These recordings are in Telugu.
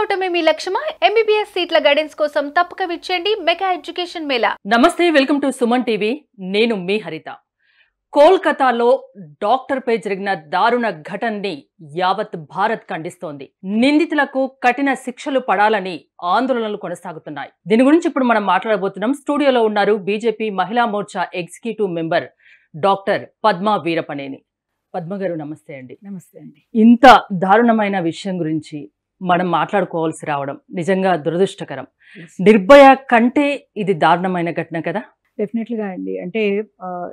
అవటమే మీ లక్ష్యమా? ఎంబీబీఎస్ సీట్ల గైడెన్స్ కోసం తప్పక విచ్చేయండి మెగా ఎడ్యుకేషన్ మేళా. నమస్తే, వెల్కమ్ టు సుమన్ టీవీ. నేను మీ హరిత. కోల్కతాలో డాక్టర్ పై జరిగిన దారుణ ఘటనని యావత్ భారత్ ఖండిస్తోంది. నిందితులకు కఠిన శిక్షలు పడాలని ఆందోళనలు కొనసాగుతున్నాయి. దీని గురించి ఇప్పుడు మనం మాట్లాడబోతున్నాం. స్టూడియోలో ఉన్నారు బీజేపీ మహిళా Morcha executive member doctor Padma Veerapaneni. Padma గారు నమస్తే అండి. నమస్తే అండి. ఇంత దారుణమైన విషయం గురించి మనం మాట్లాడుకోవాల్సి రావడం నిజంగా దురదృష్టకరం. నిర్భయ కంటే ఇది దారుణమైన ఘటన కదా? డెఫినెట్గా అండి. అంటే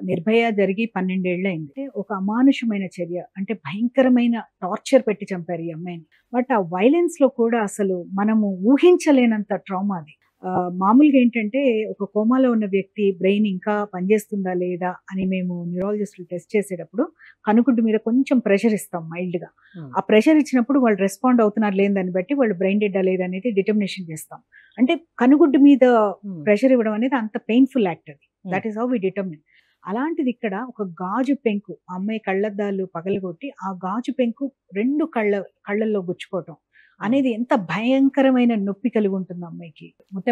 నిర్భయ జరిగి 12 ఏళ్ళు అయింది. ఒక అమానుషమైన చర్య, అంటే భయంకరమైన టార్చర్ పెట్టి చంపారు ఈ అమ్మాయిని. బట్ ఆ వైలెన్స్ లో కూడా అసలు మనము ఊహించలేనంత ట్రామా అది. మామూలుగా ఏంటంటే ఒక కోమాలో ఉన్న వ్యక్తి బ్రెయిన్ ఇంకా పనిచేస్తుందా లేదా అని మేము న్యూరాలజిస్టులు టెస్ట్ చేసేటప్పుడు కనుకుంటు మీద కొంచెం ప్రెషర్ ఇస్తాం మైల్డ్ గా. ఆ ప్రెషర్ ఇచ్చినప్పుడు వాళ్ళు రెస్పాండ్ అవుతున్నారు లేని దాన్ని బట్టి వాళ్ళు బ్రెయిన్ డెడ్ లేదా అనేది డిటర్మినేషన్ చేస్తాం. అంటే కనుగుడ్డు మీద ప్రెషర్ ఇవ్వడం అనేది అంత పెయిన్ఫుల్ యాక్ట్ అది. That is how we determine. అలాంటిది ఇక్కడ ఒక గాజు పెంకు, అమ్మాయి కళ్ళద్దాలు పగలగొట్టి ఆ గాజు పెంకు 2 కళ్ళల్లో గుచ్చుకోవటం అనేది ఎంత భయంకరమైన నొప్పి కలిగి ఉంటుంది అమ్మాయికి.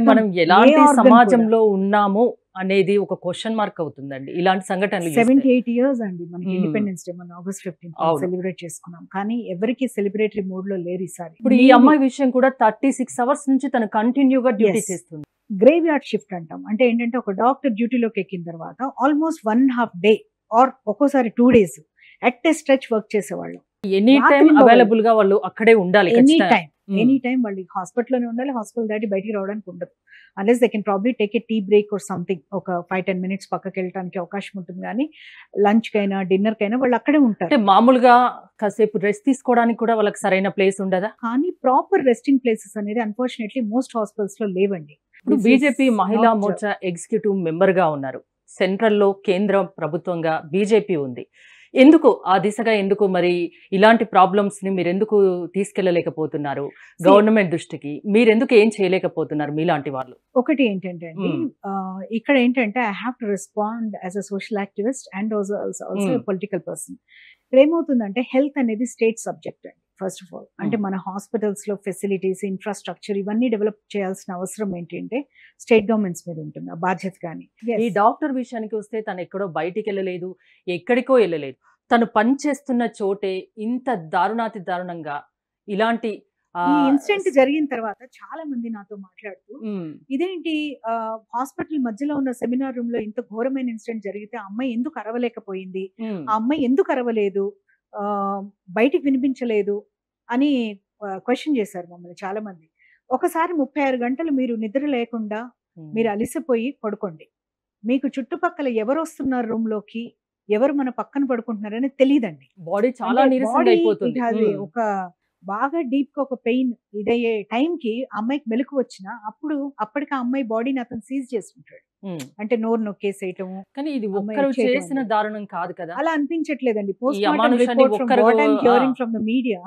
మనం ఎలాంటి సమాజంలో ఉన్నాము అనేది ఒక క్వశ్చన్ మార్క్ అవుతుందండి ఇలాంటి సంఘటనలు. 78 ఇయర్స్ అండి మనకి ఇండిపెండెన్స్ డే, మనం ఆగస్ట్ 15 సెలబ్రేట్ చేసుకున్నాం. కానీ ఎవరికి సెలబ్రేటరీ మూడ్ లో లేరు ఈసారి. ఇప్పుడు ఈ అమ్మాయి విషయం కూడా 36 అవర్స్ నుంచి తను కంటిన్యూగా డ్యూటీ చేస్తుంది. గ్రేవ్ యార్డ్ షిఫ్ట్ అంటాం. అంటే ఏంటంటే ఒక డాక్టర్ డ్యూటీలోకి ఎక్కిన తర్వాత ఆల్మోస్ట్ 1.5 డే ఆర్ ఒక్కోసారి 2 days at a stretch work చేసేవాళ్ళు. ఎనీ టైం అవైలబుల్ గా వాళ్ళు అక్కడే ఉండాలి. ఎనీ టైం వాళ్ళు హాస్పిటల్లోనే ఉండాలి. హాస్పిటల్ దాటి బయటికి రావడానికి ఉండదు. Unless they can probably take a tea break or something. ఒక 5-10 minutes పక్కకి వెళ్ళడానికి అవకాశం ఉంటుంది. కానీ లంచ్ కైనా డిన్నర్ కైనా వాళ్ళు అక్కడే ఉంటారు. మామూలుగా కాసేపు రెస్ట్ తీసుకోవడానికి కూడా వాళ్ళకి సరైన ప్లేస్ ఉండదా? కానీ ప్రాపర్ రెస్టింగ్ ప్లేసెస్ అనేది అన్ఫార్చునేట్లీ మోస్ట్ హాస్పిటల్స్ లో లేవండి. ఇప్పుడు బీజేపీ మహిళా మోర్చా ఎగ్జిక్యూటివ్ మెంబర్ గా ఉన్నారు. సెంట్రల్లో కేంద్ర ప్రభుత్వంగా బీజేపీ ఉంది. ఎందుకు ఆ దిశగా ఎందుకు మరి ఇలాంటి ప్రాబ్లమ్స్ ని మీరు ఎందుకు తీసుకెళ్లలేకపోతున్నారు గవర్నమెంట్ దృష్టికి? మీరు ఎందుకు ఏం చేయలేకపోతున్నారు మీలాంటి వాళ్ళు? ఒకటి ఏంటంటే అండి, ఇక్కడ ఏంటంటే I have to respond as a social activist and also political person. ఇక్కడ ఏమవుతుందంటే హెల్త్ అనేది స్టేట్ సబ్జెక్ట్ అండి. ఫస్ట్ ఆఫ్ ఆల్ అంటే మన హాస్పిటల్స్ లో ఫెసిలిటీస్, ఇన్ఫ్రాస్ట్రక్చర్ ఇవన్నీ డెవలప్ చేయాల్సిన అవసరం ఏంటంటే స్టేట్ గవర్నమెంట్స్ మీద ఉంటుంది ఆ బాధ్యత. కానీ ఈ డాక్టర్ విషయానికి వస్తే తను ఎక్కడో బయటికి వెళ్ళలేదు, ఎక్కడికో వెళ్ళలేదు. తను పనిచేస్తున్న చోటే ఇంత దారుణాతి దారుణంగా ఇలాంటి ఈ ఇన్సిడెంట్ జరిగిన తర్వాత చాలా మంది నాతో మాట్లాడుతూ, ఇదేంటి హాస్పిటల్ మధ్యలో ఉన్న సెమినార్ రూమ్ లో ఇంత ఘోరమైన ఇన్సిడెంట్ జరిగితే ఆ అమ్మాయి ఎందుకు అరవలేకపోయింది, ఆ అమ్మాయి ఎందుకు అరవలేదు, బయటికి వినిపించలేదు అని క్వశ్చన్ చేశారు మమ్మల్ని చాలా మంది. ఒకసారి 36 గంటలు మీరు నిద్ర లేకుండా మీరు అలిసిపోయి పడుకోండి. మీకు చుట్టుపక్కల ఎవరు వస్తున్నారు రూమ్ లోకి, ఎవరు మన పక్కన పడుకుంటున్నారని తెలియదండి. బాడీ చాలా నీరసంగా అయిపోతుంది. ఒక బాగా డీప్ గా ఒక పెయిన్ ఇదయ్యే టైంకి అమ్మాయికి మెలకు వచ్చినా అప్పటికి ఆ అమ్మాయి బాడీని అతను సీజ్ చేసుకుంటాడు. అంటే నోరు నొక్కేసేయటము. కానీ ఇది ఒక్కరు చేసిన దారుణం కాదు కదా? అలా అనిపించట్లేదండి. Post mortem report from what I'm hearing from the media,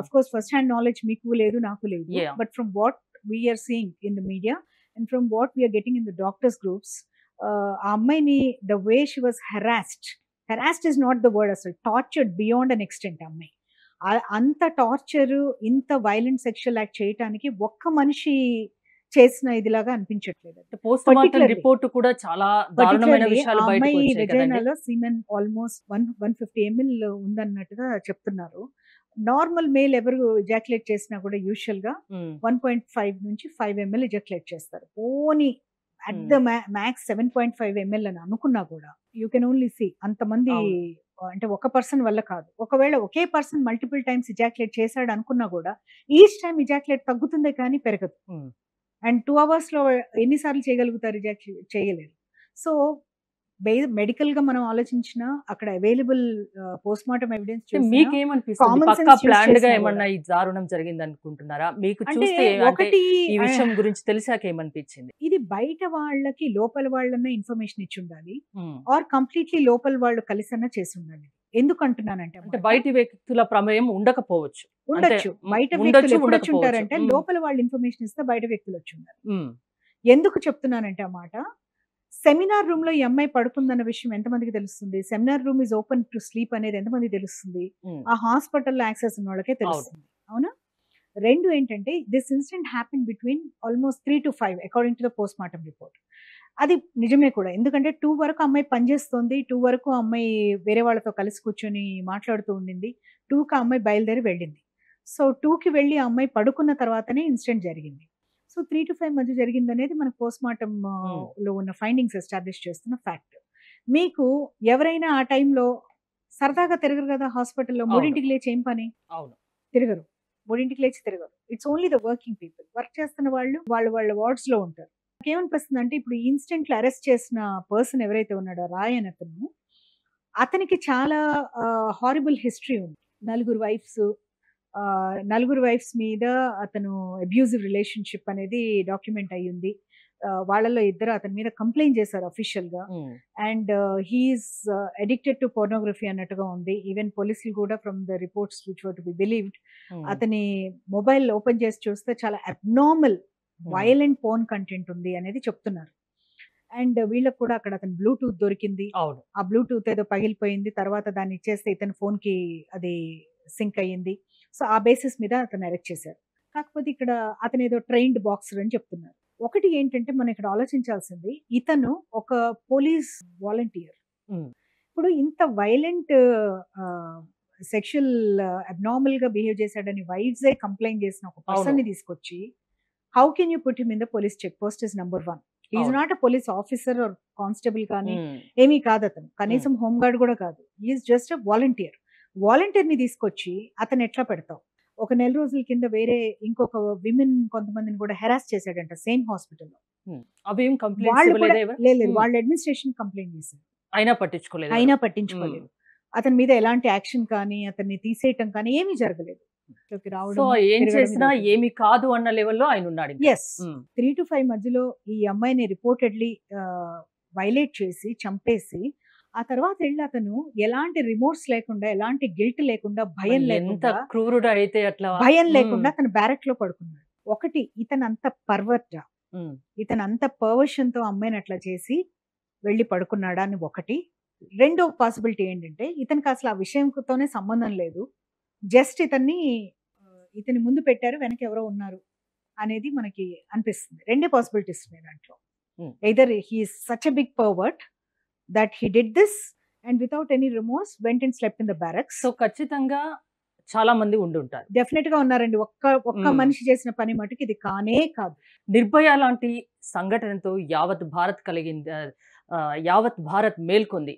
of course first hand knowledge మీకు లేదు నాకు లేదు, but from what we're seeing in the media and from what we're getting in the doctors groups, ఆ అమ్మాయిని the way she was harassed is not the word, అసలు టార్చర్డ్ బియాండ్ అన్ ఎక్స్టెంట్. అమ్మాయి అంత టార్చర్, ఇంత వైలెంట్ సెక్షువల్ యాక్ట్ చేయడానికి ఒక్క మనిషి చేసిన ఇదిలాగా అనిపించట్లేదు. పోస్ట్ మార్టం రిపోర్ట్ కూడా చాలా దారుణమైన విషయాలు బయటకు వచ్చాయి కదండి. సీమెన్ ఆల్మోస్ట్ 150 ml ఉందన్నట్టుగా చెప్తున్నారు. నార్మల్ మేల్ ఎవరు ఎజాక్యులేట్ చేసినా కూడా యూజువల్ గా 1.5 నుంచి 5 ml ఎజాక్యులేట్ చేస్తారు. Only at the max 7.5 ml అని అనుకున్నా కూడా యూ కెన్ ఓన్లీ సీ అంతమంది. అంటే ఒక పర్సన్ వల్ల కాదు. ఒకవేళ ఒకే పర్సన్ మల్టిపుల్ టైమ్స్ ఇజాక్యులేట్ చేశాడు అనుకున్నా కూడా ఈచ్ టైం ఇజాక్యులేట్ తగ్గుతుందే కానీ పెరగదు. అండ్ 2 hours లో ఎన్నిసార్లు చేయగలుగుతారు? ఇజాక్యులేట్ చేయలేరు. సో మెడికల్ గా మనం ఆలోచించిన అక్కడ అవైలబుల్ పోస్ట్ మార్టం ఎవిడెన్స్ మీకేమనిపిస్తుంది? పక్కా ప్లాన్డ్ గా ఏమన్నా ఈ దారుణం జరిగింది అనుకుంటున్నారా? మీకు చూస్తే ఈ విషయం గురించి తెలిసాక ఏమనిపించింది? ఇది బయట వాళ్ళకి లోపల వాళ్ళన్న ఇన్ఫర్మేషన్ ఇచ్చి ఉండాలి, ఆర్ కంప్లీట్లీ లోపల వాళ్ళు కలిసన్నా చేసి ఉండాలి. ఎందుకు అంటున్నానంటే బయట వ్యక్తుల ప్రమేయం ఉండకపోవచ్చు. ఉండొచ్చు. బయట వ్యక్తులు ఎప్పుడు వచ్చి ఉంటారంటే లోపల వాళ్ళు ఇన్ఫర్మేషన్ ఇస్తే బయట వ్యక్తులు వచ్చి ఉన్నారు. ఎందుకు చెప్తున్నానంటే ఆ మాట, సెమినార్ రూమ్ లో ఈ అమ్మాయి పడుకుందన్న విషయం ఎంతమందికి తెలుస్తుంది? Seminar room is open to sleep అనేది ఎంతమంది తెలుస్తుంది? ఆ హాస్పిటల్లో యాక్సెస్ ఉన్న వాళ్ళకే తెలుస్తుంది. అవునా? రెండు ఏంటంటే this incident happen between almost 3 to 5 according to the post mortem report. అది నిజమే కూడా, ఎందుకంటే 2 వరకు అమ్మాయి పనిచేస్తోంది, 2 వరకు అమ్మాయి వేరే వాళ్ళతో కలిసి కూర్చొని మాట్లాడుతూ ఉండింది, 2కి ఆ అమ్మాయి బయలుదేరి వెళ్ళింది. సో 2కి వెళ్ళి ఆ అమ్మాయి పడుకున్న తర్వాతనే ఇన్సిడెంట్ జరిగింది. సో 3 to 5 మధ్య జరిగింది అనేది మనకు పోస్ట్ మార్టం లో ఉన్న ఫైండింగ్స్ ఎస్టాబ్లిష్ చేస్తున్న ఫ్యాక్ట్. మీకు ఎవరైనా ఆ టైంలో సరదాగా తిరగరు కదా హాస్పిటల్లో, 3కి లేచి ఏం పని, అవును తిరగరు, 3కి లేచి తిరగరు. It's only the working people, work చేస్తున్న వాళ్ళు వాళ్ళ వార్డ్స్ లో ఉంటారు. ఏమనిపిస్తుంది అంటే ఇప్పుడు ఈ ఇన్సిడెంట్ లో అరెస్ట్ చేసిన పర్సన్ ఎవరైతే ఉన్నాడో రాయ్ అని అతనికి చాలా హారిబుల్ హిస్టరీ ఉంది. నలుగురు వైఫ్స్ మీద అతను అబ్యూజివ్ రిలేషన్షిప్ అనేది డాక్యుమెంట్ అయ్యింది. వాళ్ళలో ఇద్దరు అతని మీద కంప్లైంట్ చేశారు అఫీషియల్ గా. And he's addicted to pornography అన్నట్టుగా ఉంది. ఈవెన్ పోలీసులు కూడా from the reports which were to be believed అతని మొబైల్ ఓపెన్ చేసి చూస్తే చాలా అబ్నార్మల్ వైలెంట్ పోర్న్ కంటెంట్ ఉంది అనేది చెప్తున్నారు. అండ్ వీళ్ళకి కూడా అక్కడ అతని బ్లూటూత్ దొరికింది, ఆ బ్లూటూత్ ఏదో పగిలిపోయింది, తర్వాత దాన్ని ఇచ్చేస్తే ఇతని ఫోన్ కి అది సింక్ అయ్యింది. సో ఆ బేసిస్ మీద అతను అరెస్ట్ చేశారు. కాకపోతే ఇక్కడ అతను ఏదో ట్రైన్డ్ బాక్సర్ అని చెప్తున్నారు. ఒకటి ఏంటంటే మనం ఇక్కడ ఆలోచించాల్సింది, ఇతను ఒక పోలీస్ వాలంటీర్. ఇప్పుడు ఇంత వైలెంట్ సెక్షువల్ అబ్నార్మల్ గా బిహేవ్ చేశాడని వైఫ్స్ కంప్లైంట్ చేసిన ఒక పర్సన్ ని తీసుకొచ్చి how can you put him in the police check post is number 1. Is not a police officer or constable కానీ ఏమీ కాదు, అతను కనీసం హోంగార్డ్ కూడా కాదు, is just a volunteer. Volunteer ని తీసుకొచ్చి అతను ఎట్లా పెడతావు? ఒక నెల రోజుల కింద వేరే ఇంకొక విమెన్ కొంతమందిని కూడా హెరాస్ చేశాడంట సేమ్ హాస్పిటల్లో. లేదు, వాళ్ళ అడ్మినిస్ట్రేషన్ కంప్లైంట్ చేశారు, అయినా పట్టించుకోలేదు. అతని మీద ఎలాంటి యాక్షన్ కానీ అతన్ని తీసేయటం కానీ ఏమీ జరగలేదు. ఏం చేసినా ఏమి కాదు అన్న లెవెల్లో ఆయన ఉన్నాడు. ఎస్, 3 to 5 మధ్యలో ఈ అమ్మాయిని రిపోర్టెడ్లీ వైలేట్ చేసి చంపేసి ఆ తర్వాత వెళ్ళి అతను ఎలాంటి రిమోర్స్ లేకుండా, ఎలాంటి గిల్ట్ లేకుండా, భయం లేకుండా, క్రూరుడు అయితే అట్లా భయం లేకుండా అతను బ్యారెక్ లో పడుకున్నాడు. ఒకటి, ఇతను అంత పర్వర్ట్, ఇతను అంత పర్వర్షన్ తో అమ్మాయిని అట్లా చేసి వెళ్ళి పడుకున్నాడా అని ఒకటి. రెండో పాసిబిలిటీ ఏంటంటే ఇతనికి అసలు ఆ విషయంతోనే సంబంధం లేదు, జస్ట్ ఇతని ముందు పెట్టారు, వెనక ఎవరో ఉన్నారు అనేది మనకి అనిపిస్తుంది. రెండే పాసిబిలిటీస్ ఉన్నాయి దాంట్లో. Either he is such a big pervert that he did this and without any remorse went and slept in the barracks. So ఖచ్చితంగా చాలా మంది ఉండుంటారు, డెఫినెట్ గా ఉన్నారండి. ఒక్క మనిషి చేసిన పని మటుకు ఇది కానే కాదు. నిర్భయ లాంటి సంఘటనతో యావత్ భారత్ మేల్కొంది.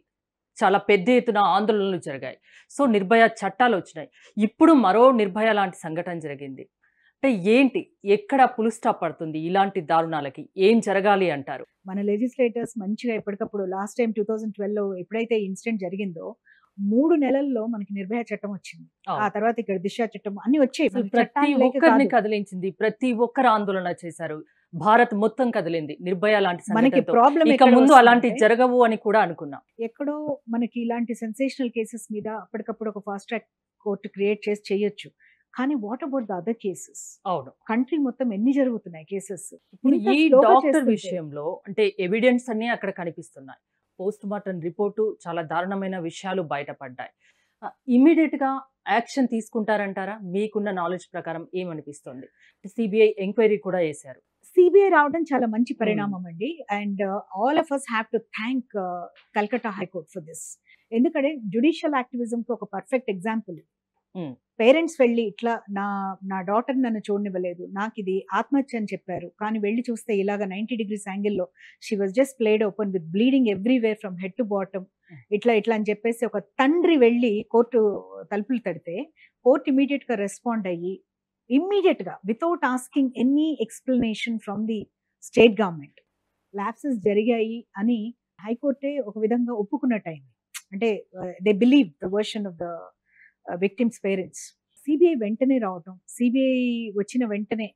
చాలా పెద్ద ఎత్తున ఆందోళనలు జరిగాయి. సో నిర్భయ చట్టాలు వచ్చినాయి. ఇప్పుడు మరో నిర్భయ లాంటి సంఘటన జరిగింది. అంటే ఏంటి, ఎక్కడ పుల్ స్టాప్ పడుతుంది ఇలాంటి దారుణాలకి? ఏం జరగాలి అంటారు? మన లెజిస్లేటర్స్ మంచిగా ఎప్పటికప్పుడు, లాస్ట్ టైం 2012లో ఎప్పుడైతే ఇన్సిడెంట్ జరిగిందో 3 నెలల్లో మనకి నిర్భయ చట్టం వచ్చింది. ఆ తర్వాత ఇక్కడ దిశ చట్టం అన్ని వచ్చాయి. ప్రతి ఒక్కరిని కదిలించింది, ప్రతి ఒక్కరు ఆందోళన చేశారు, భారత్ మొత్తం కదిలింది నిర్భయ లాంటి సంఘటన. ఇక ముందు అలాంటి జరగవు అని కూడా అనుకున్నాం. ఎక్కడో మనకి ఇలాంటి సెన్సేషనల్ కేసెస్ మీద అప్పటికప్పుడు ఒక ఫాస్ట్ ట్రాక్ కోర్టు క్రియేట్ చేసి చేయొచ్చు, కానీ what about the other cases? అవును, కంట్రీ మొత్తం ఎన్ని జరుగుతున్నాయి కేసెస్. ఇప్పుడు ఈ డాక్టర్ విషయంలో అంటే ఎవిడెన్స్ అన్ని అక్కడ కనిపిస్తున్నాయి. పోస్ట్ మార్టం రిపోర్టు చాలా దారుణమైన విషయాలు బయటపడ్డాయి. ఇమీడియట్ గా యాక్షన్ తీసుకుంటారంటారా? మీకున్న నాలెడ్జ్ ప్రకారం ఏమనిపిస్తుంది? సిబిఐ ఎంక్వైరీ కూడా చేశారు. సిబిఐ రావడం చాలా మంచి పరిణామం అండి. And all of us have to thank Calcutta high court for this. ఎందుకంటే జ్యుడిషియల్ యాక్టివిజం కి ఒక పర్ఫెక్ట్ ఎగ్జాంపుల్. పేరెంట్స్ వెళ్ళి ఇట్లా నా డాటర్ నన్ను చూడనివ్వలేదు, నాకు ఇది ఆత్మహత్య అని చెప్పారు, కానీ వెళ్ళి చూస్తే ఇలాగా 90 degrees యాంగిల్లో she was just played open with bleeding everywhere from head to bottom, ఇట్లా అని చెప్పేసి ఒక తండ్రి వెళ్ళి కోర్టు తలుపులు తడితే కోర్టు ఇమీడియట్ గా రెస్పాండ్ అయ్యి ఇమ్మీడియట్ గా without asking any explanation from the state government lapses జరిగాయి అని హైకోర్టే ఒక విధంగా ఒప్పుకున్నట్టు అయింది. అంటే they believe the version of the victims parents. CBI వెంటనే రావటం, సిబిఐ వచ్చిన వెంటనే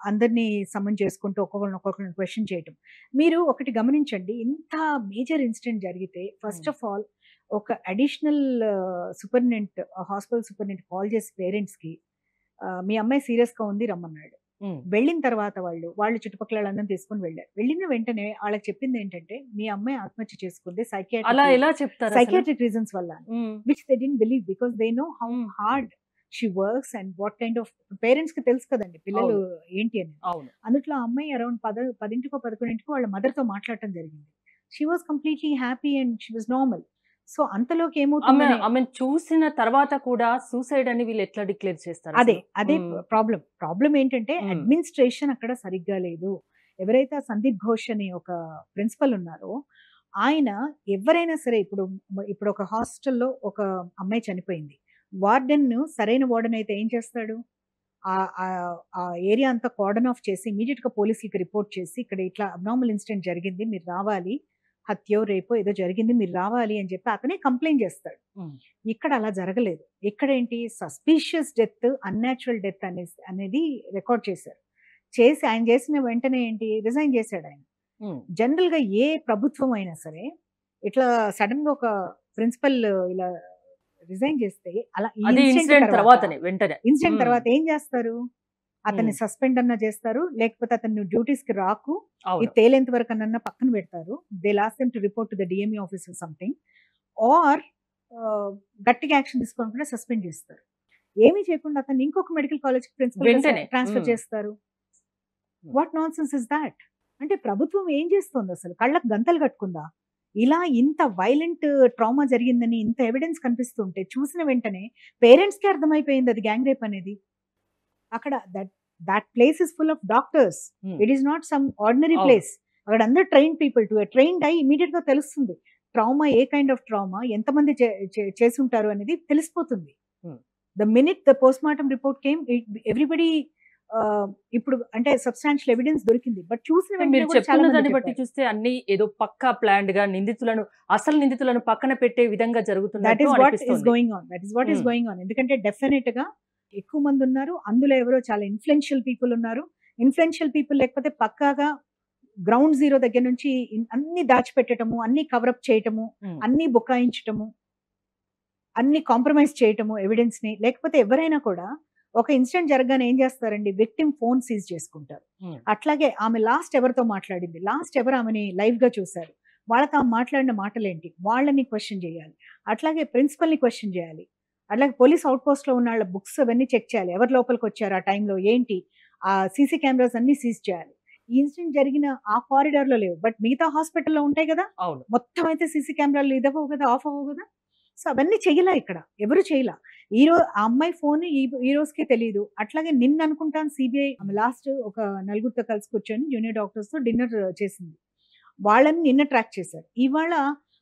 అందరినీ సమన్ చేసుకుంటూ ఒక్కొక్కరిని క్వశ్చన్ చేయటం. మీరు ఒకటి గమనించండి, ఇంత మేజర్ ఇన్సిడెంట్ జరిగితే ఫస్ట్ ఆఫ్ ఆల్ ఒక additional superintendent, hospital superintendent call చేసి పేరెంట్స్ కి మీ అమ్మాయి సీరియస్ గా ఉంది రమ్మన్నాడు. వెళ్ళిన తర్వాత వాళ్ళు చుట్టుపక్కల వాళ్ళందరినీ తీసుకుని వెళ్ళారు. వెళ్ళిన వెంటనే వాళ్ళకి చెప్పింది ఏంటంటే మీ అమ్మాయి ఆత్మహత్య చేసుకుంది సైకియాట్రిక్ రీజన్స్ వల్ల, which they didn't believe because they know how hard she works and what kind of parents కి తెలుసు కదండి పిల్లలు ఏంటి అని. అవును. అందుట్లో ఆ అమ్మాయి అరౌండ్ 10 11 వాళ్ళ మదర్తో మాట్లాడటం జరిగింది. She was completely happy and she was normal. So అంతలోకి ఏమవుతుంది, ఆమెను చూసిన తర్వాత కూడా సూసైడ్ అని వీళ్ళు ఎట్లా డిక్లేర్ చేస్తారు అదే అసలు? అదే మ్మ్. ప్రాబ్లం ఏంటంటే మ్మ్. అడ్మినిస్ట్రేషన్ అక్కడ సరిగ్గా లేదు. ఎవరైతే ఆ సందీప్ ఘోష్ అని ఒక ప్రిన్సిపల్ ఉన్నారో ఆయన ఎవరైనా సరే ఇప్పుడు ఒక హాస్టల్లో ఒక అమ్మాయి చనిపోయింది, వార్డెన్ సరైన వార్డెన్ అయితే ఏం చేస్తాడు, ఆ ఏరియా అంతా కార్డన్ ఆఫ్ చేసి ఇమీడియట్ గా పోలీసులకి రిపోర్ట్ చేసి ఇక్కడ ఇట్లా అబ్నార్మల్ ఇన్సిడెంట్ జరిగింది మీరు రావాలి, హత్యో రేపో ఏదో జరిగింది మీరు రావాలి అని చెప్పి అతనే కంప్లైంట్ చేస్తాడు. మ్మ్. ఇక్కడ అలా జరగలేదు. ఇక్కడ ఏంటి సస్పీషియస్ డెత్, అన్యాచురల్ డెత్ అనేది రికార్డ్ చేశారు. చేసి ఆయన చేసిన వెంటనే ఏంటి రిజైన్ చేశాడు ఆయన. మ్మ్. జనరల్ గా ఏ ప్రభుత్వం అయినా సరే ఇట్లా సడన్ గా ఒక ప్రిన్సిపల్ ఇలా రిజైన్ చేస్తే అలా అది ఇన్సిడెంట్ తర్వాతనే వెంటనే. ఇన్సిడెంట్ మ్మ్. తర్వాత ఏం చేస్తారు, అతన్ని సస్పెండ్ అన్నా చేస్తారు, లేకపోతే అతన్ని డ్యూటీస్ కి రాకు ఇది అవును. తేలేంత వరకు అన్న పక్కన పెడతారు. They last them to report to the DME officer something, or గట్టిగా యాక్షన్ తీసుకోకుండా సస్పెండ్ చేస్తారు. ఏమీ చేయకుండా అతన్ని ఇంకొక మెడికల్ కాలేజ్ ప్రిన్సిపల్ వెంటనే. ట్రాన్స్ఫర్ చేస్తారు. What nonsense is that? అంటే ప్రభుత్వం ఏం చేస్తుంది అసలు, కళ్ళకు గంతలు కట్టుకుందా? ఇలా ఇంత వైలెంట్ ట్రామా జరిగిందని ఇంత ఎవిడెన్స్ కనిపిస్తుంటే చూసిన వెంటనే పేరెంట్స్ కి అర్థమైపోయింది అది గ్యాంగ్ రేప్ అనేది. అక్కడ that place is full of doctors, hmm. It is not some ordinary అవును. ప్లేస్. అక్కడ అందరు ట్రైన్ పీపుల్, టు ట్రైన్డ్ అయ్యి ఇమీడియట్ గా తెలుస్తుంది trauma a kind of trauma, ఎంతమంది చేసి ఉంటారు అనేది తెలిసిపోతుంది. Hmm. The minute the post mortem report came everybody ఇప్పుడు అంటే సబ్స్టాన్షియల్ ఎవిడెన్స్ దొరికింది, బట్ చూసిన వెంటనే మీరు కూడా చాలా చెప్తున్న మంది దాన్ని బట్టి చెప్పారు. చూస్తే అన్ని ఏదో పక్కా ప్లాన్డ్ గా అసలు నిందితులను పక్కన పెట్టే విధంగా దట్ జరుగుతున్నట్టు ఈస్ వాట్ ఈస్ అనిపిస్తుంది. Going on, that is what is Hmm. Going on. ఎందుకంటే డెఫినెట్ గా ఎక్కువ మంది ఉన్నారు, అందులో ఎవరో చాలా ఇన్ఫ్లుయెన్షియల్ పీపుల్ ఉన్నారు. ఇన్ఫ్లుయెన్షియల్ పీపుల్ లేకపోతే పక్కాగా గ్రౌండ్ జీరో దగ్గర నుంచి అన్ని దాచిపెట్టడము, అన్ని కవరప్ చేయటము, Hmm. అన్ని బుకాయించటము, అన్ని కాంప్రమైజ్ చేయటము ఎవిడెన్స్ ని. లేకపోతే ఎవరైనా కూడా ఒక ఇన్సిడెంట్ జరగగానే ఏం చేస్తారండి, విక్టిమ్ ఫోన్ సీజ్ చేసుకుంటారు. Hmm. అట్లాగే ఆమె లాస్ట్ ఎవరితో మాట్లాడింది, లాస్ట్ ఎవరు ఆమెని లైవ్ గా చూశారు, వాళ్ళతో ఆమె మాట్లాడిన మాటలేంటి, వాళ్ళని క్వశ్చన్ చేయాలి. అట్లాగే ప్రిన్సిపల్ ని క్వశ్చన్ చేయాలి. అట్లాగే పోలీస్ అవుట్ పోస్ట్ లో ఉన్న వాళ్ళ బుక్స్ అవన్నీ చెక్ చేయాలి, ఎవరు లోపలికి వచ్చారు ఆ టైంలో ఏంటి, ఆ సీసీ కెమెరాస్ అన్ని సీజ్ చేయాలి. ఈ ఇన్సిడెంట్ జరిగిన ఆ కారిడార్ లో లేవు, బట్ మిగతా హాస్పిటల్లో ఉంటాయి కదా, అవును. మొత్తం అయితే సీసీ కెమెరాలు ఇదవ్వవు కదా, ఆఫ్ అవ్వవు కదా. సో అవన్నీ చెయ్యలా, ఇక్కడ ఎవరు చేయలా. ఆ అమ్మాయి ఫోన్ ఈ రోజుకే తెలియదు. అట్లాగే నిన్న అనుకుంటాను సిబిఐ లాస్ట్ ఒక నలుగురితో కలిసి కూర్చొని జూనియర్ డాక్టర్స్ తో డిన్నర్ చేసింది, వాళ్ళని నిన్న ట్రాక్ చేశారు. ఇవాళ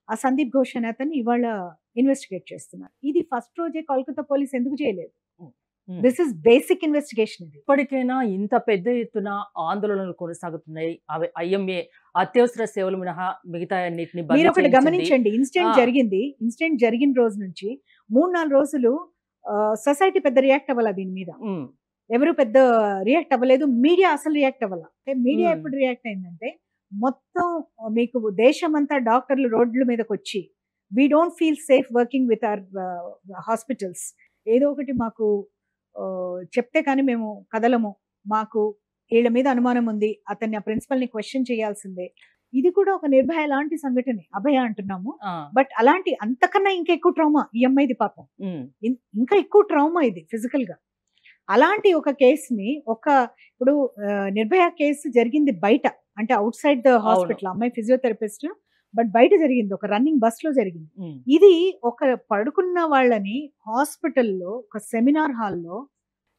ఆ సందీప్ ఘోష్ అనే అతన్ని ఇవాళ ఇన్వెస్టిగేట్ చేస్తున్నారు. ఇది ఫస్ట్ రోజే కోల్కతా పోలీస్ ఎందుకు చేయలేదు? Hmm. This is basic investigation. ఇది ఇప్పటికైనా ఇంత పెద్ద ఎత్తున ఆందోళనలు కొనసాగుతున్నాయి. అవి ఐఎంఏ అత్యవసర సేవలు మినహా మిగతా అన్నిటిని బంద్ మీరు ఒకటి చేయించింది. గమనించండి, ఇన్సిడెంట్ జరిగింది, ఇన్సిడెంట్ జరిగిన రోజు నుంచి 3-4 రోజులు సొసైటీ పెద్ద రియాక్ట్ అవ్వాల దీని మీద, ఉమ్, ఎవరు పెద్ద రియాక్ట్ అవ్వలేదు. మీడియా అసలు రియాక్ట్ అవ్వాల. అంటే మీడియా Hmm. ఎప్పుడు రియాక్ట్ అయిందంటే మొత్తం మీకు దేశమంతా డాక్టర్లు రోడ్ల మీదకి వచ్చి we don't feel safe working with our hospitals, ఏదో ఒకటి మాకు చెప్తే కానీ మేము కదలము, మాకు వీళ్ళ మీద అనుమానం ఉంది, అతన్ని ఆ ప్రిన్సిపల్ ని క్వశ్చన్ చేయాల్సిందే. ఇది కూడా ఒక నిర్భయ లాంటి సంఘటనే, అభయ అంటున్నాము, ఆ, బట్ అలాంటి అంతకన్నా ఇంకా ఎక్కువ ట్రామా ఈ అమ్మాయిది పాపం. ఉమ్, ఇంకా ఎక్కువ ట్రామా ఇది ఫిజికల్ గా. అలాంటి ఒక కేసుని ఇప్పుడు నిర్భయ కేసు జరిగింది బయట, అంటే అవుట్ సైడ్ ద హాస్పిటల్, అమ్మాయి ఫిజియోథెరపిస్ట్, బట్ బయట జరిగింది, ఒక రన్నింగ్ బస్ లో జరిగింది. ఉమ్. ఇది ఒక పడుకున్న వాళ్ళని హాస్పిటల్లో ఒక సెమినార్ హాల్లో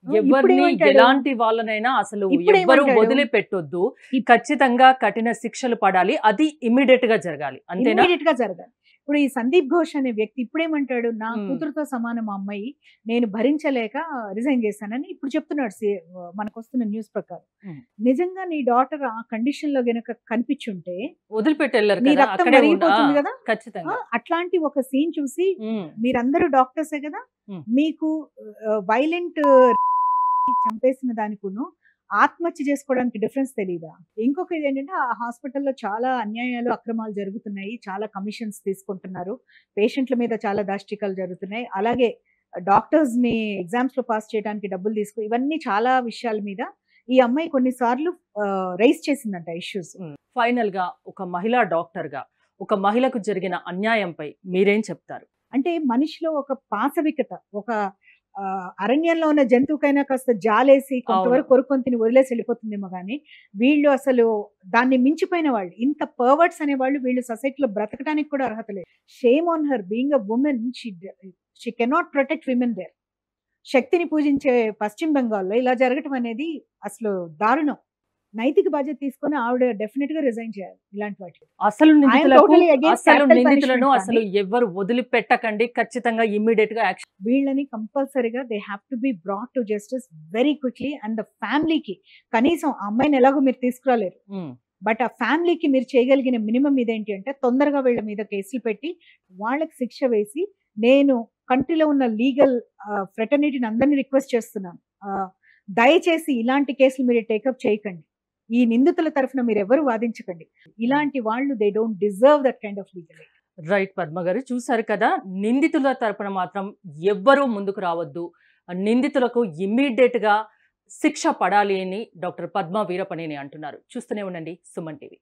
ఎవరిని ఎలాంటి వాళ్ళనైనా అసలు ఇప్పుడు ఎవ్వరు ఏమంటాడు? వదిలిపెట్టొద్దు, ఖచ్చితంగా కఠిన శిక్షలు పడాలి, అది ఇమ్మీడియట్ గా జరగాలి, అంతేనా? ఇమ్మీడియట్ గా జరగాలి. ఇప్పుడు ఈ సందీప్ ఘోష్ అనే వ్యక్తి ఇప్పుడేమంటాడు, నా Hmm. కూతురుతో సమానం మా అమ్మాయి, నేను భరించలేక రిజైన్ చేశానని ఇప్పుడు చెప్తున్నాడు. మనకు వస్తున్న న్యూస్ ప్రకారం Hmm. నిజంగా నీ డాటర్ ఆ కండిషన్ లో గనక కనిపించుంటే వదిలిపెట్టెళ్ళరు నీ కదా, రక్తం అక్కడే మరిగిపోతుంది కదా. ఖచ్చితంగా. అట్లాంటి ఒక సీన్ చూసి ఉమ్, మీరందరూ డాక్టర్సే కదా, Hmm. మీకు వైలెంట్ చంపేసిన దానికును ఆత్మహత్య చేసుకోవడానికి డిఫరెన్స్ తెలీదా? ఇంకొక ఇది ఏంటంటే ఆ హాస్పిటల్లో చాలా అన్యాయాలు అక్రమాలు జరుగుతున్నాయి, చాలా కమిషన్స్ తీసుకుంటున్నారు, పేషెంట్ల మీద చాలా దాష్టికాలు జరుగుతున్నాయి, అలాగే డాక్టర్స్ ని ఎగ్జామ్స్ లో పాస్ చేయడానికి డబ్బులు ఇవన్నీ చాలా విషయాల మీద ఈ అమ్మాయి కొన్నిసార్లు రైజ్ చేసిందంట ఇష్యూస్. ఫైనల్ గా ఒక మహిళా డాక్టర్ గా ఒక మహిళకు జరిగిన అన్యాయంపై మీరేం చెప్తారు? అంటే మనిషిలో ఒక పాశవికత, ఒక అరణ్యంలో ఉన్న జంతువుకైనా కాస్త జాలేసి కొంతవరకు కొరుకొని తిని వదిలేసి వెళ్ళిపోతుందేమో కానీ వీళ్ళు అసలు దాన్ని మించిపోయిన వాళ్ళు, ఇంత పర్వర్ట్స్ అనే వాళ్ళు వీళ్ళు సొసైటీలో బ్రతకడానికి కూడా అర్హత లేదు. Shame on her being a woman, she cannot protect women there. శక్తిని పూజించే పశ్చిమ బెంగాల్లో ఇలా జరగటం అనేది అసలు దారుణం. నైతిక బాధ్యత తీసుకొని ఆవిడ డెఫినెట్ గా రిజైన్ చేయాలి ఇలాంటి వాటికి. అసలు totally against capital నిందితులను punishment అసలు ఎవరు వదిలిపెట్టకండి, ఖచ్చితంగా ఇమ్మీడియట్ గా యాక్షన్. వీళ్ళని కంపల్సరీగా they have to be brought to justice very quickly. And the ఫ్యామిలీకి కనీసం ఆ అమ్మాయిని ఎలాగో మీరు తీసుకురాలేరు, బట్ ఆ ఫ్యామిలీకి మీరు చేయగలిగిన మినిమం ఇదేంటి అంటే తొందరగా వీళ్ళ మీద కేసులు పెట్టి వాళ్ళకి శిక్ష వేసి, నేను కంట్రీలో ఉన్న లీగల్ ఫ్రెటర్నిటీని అందరినీ రిక్వెస్ట్ చేస్తున్నాను, దయచేసి ఇలాంటి కేసులు మీరు టేకప్ చేయకండి, ఈ నిందితుల తరఫున మీరు ఎవరు వాదించకండి. ఇలాంటి వాళ్ళు they don't deserve that kind of legal. Right Padma గారు, చూసారు కదా, నిందితుల తరపున మాత్రం ఎవ్వరూ ముందుకు రావద్దు, నిందితులకు ఇమ్మీడియట్ గా శిక్ష పడాలి అని డాక్టర్ పద్మ వీరపనేని అంటున్నారు. చూస్తూనే ఉండండి సుమన్ టీవీ.